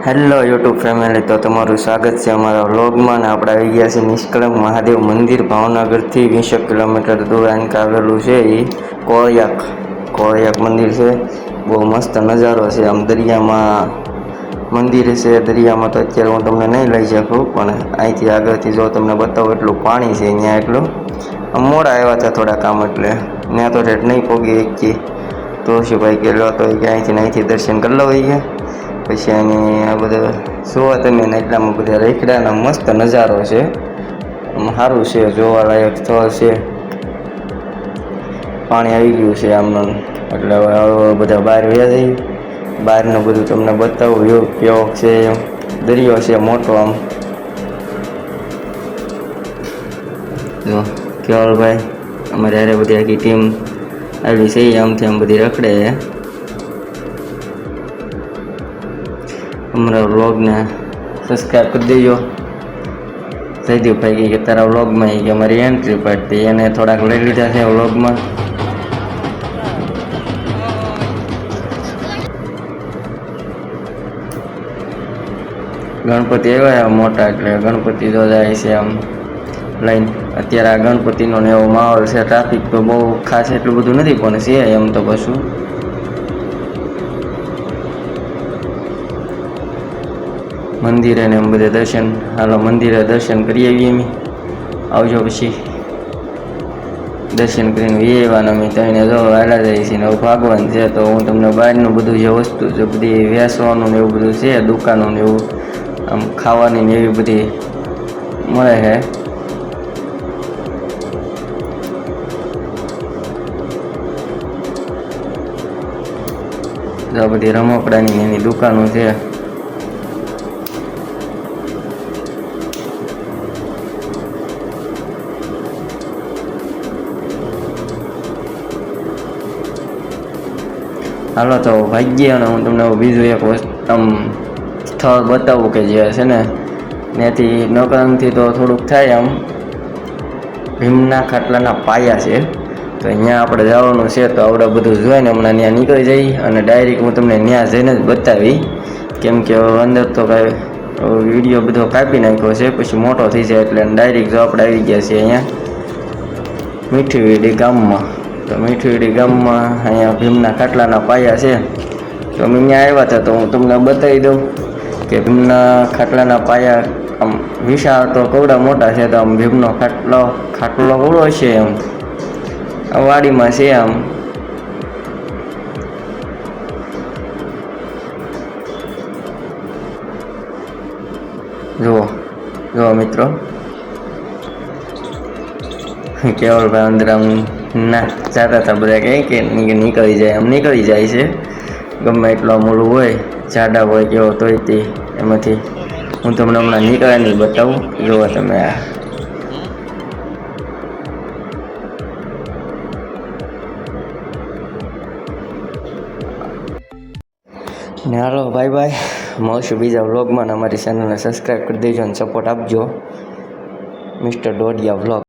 Hello YouTube family, તો તમારું સ્વાગત છે અમારા વ્લોગમાં. ને આપણે આવી ગયા છીએ નિષ્કળંક મહાદેવ મંદિર, ભાવનગરથી 20 કિલોમીટર દૂર આવેલું છે. એ કોળિયાક મંદિર છે. બહુ મસ્ત નજારો છે. આમ દરિયામાં મંદિર છે. દરિયામાં તો અત્યારે હું તમને નહીં લઈ શકું, પણ અહીંથી આગળથી જો તમને બતાવું એટલું પાણી છે ત્યાં. એટલું મોડા આવ્યા હતા થોડા કામ, એટલે ત્યાં તો રેટ નહીં પોગી એકથી. તો શું ભાઈ ગયેલો તો કે અહીંથી દર્શન કરી લો ગયા. પછી આની આ બધા જોવા તમે એટલામાં બધા રેખડાનો મસ્ત નજારો છે. સારું છે, જોવાલાયક સ્થળ છે. પાણી આવી ગયું છે આમનું, એટલે હવે બધા બહાર વ્યા જઈ. બહારનું બધું તમને બતાવું વ્યૂ કેવો છે. દરિયો છે મોટો. આમ જો કેવલભાઈ અમારે હારે બધી આખી ટીમ આવી છે. આમથી આમ બધી રખડે છે. અમારા વ્લોગને સબસ્ક્રાઈબ કરી દેજો. જયદીપભાઈ કે તારા વ્લોગમાં કે અમારી એન્ટ્રી પાડતી, એને થોડાક લઈ લીધા છે વ્લોગમાં. ગણપતિ આવ્યા મોટા, એટલે ગણપતિ તો જાય છે આમ લઈને. અત્યારે આ ગણપતિનો ને એવો માહોલ છે. ટ્રાફિક તો બહુ ખાસ એટલું બધું નથી, પણ છે એમ તો કશું. મંદિરે ને એમ બધે દર્શન, હાલો મંદિરે દર્શન કરી આવીએ. અમે આવજો પછી દર્શન કરીને એવાના અમે તઈને જો હાલા જાય છે ને. ભાગવાન છે તો હું તમને બહારનું બધું જે વસ્તુ જે બધી વેચવાનું ને એવું બધું છે, દુકાનો ને એવું આમ ખાવાની ને એવી બધી મળે છે. આ બધી રમકડાની એની દુકાનો છે. હાલો તો ભાગ્ય, અને હું તમને બીજું એક આમ સ્થળ બતાવું કે જે છે ને ત્યાંથી નકરંગથી તો થોડુંક થાય. આમ ભીમના ખાટલાના પાયા છે, તો અહીંયા આપણે જવાનું છે. તો આપણે બધું જોઈને હમણાં ત્યાં નીકળી જઈ, અને ડાયરેક્ટ હું તમને ત્યાં જઈને જ બતાવી. કેમ કે અંદર તો કાંઈ વિડીયો બધો કાપી નાખ્યો છે, પછી મોટો થઈ જાય. એટલે ડાયરેક્ટ જો આપણે આવી ગયા છીએ અહીંયા મીઠીવીડી ગામમાં. તો મીઠીવીડી ગામમાં અહીંયા ભીમના ખાટલાના પાયા છે. તો અમે અહીંયા આવ્યા હતા, તો હું તમને બતાવી દઉં કે ભીમના ખાટલાના પાયા આમ વિશાળ તો કવડા મોટા છે. તો આમ ભીમનો ખાટલો કવડો છે એમ વાડીમાં છે. આમ જુઓ મિત્રો, કેવલભાઈ અંદર આમ ના જાતા હતા બધા કે નીકળી જાય. આમ નીકળી જાય છે ગમે એટલો મોડું હોય, જાડા હોય કેવો તોય તે એમાંથી હું તમને હમણાં નીકળ્યા નહીં બતાવું. જુઓ તમે આ ને. હાલો બાય બાય, મળશું બીજા વ્લોગમાં. અમારી ચેનલને સબસ્ક્રાઈબ કરી દેજો અને સપોર્ટ આપજો. Mister Dodiya vlog.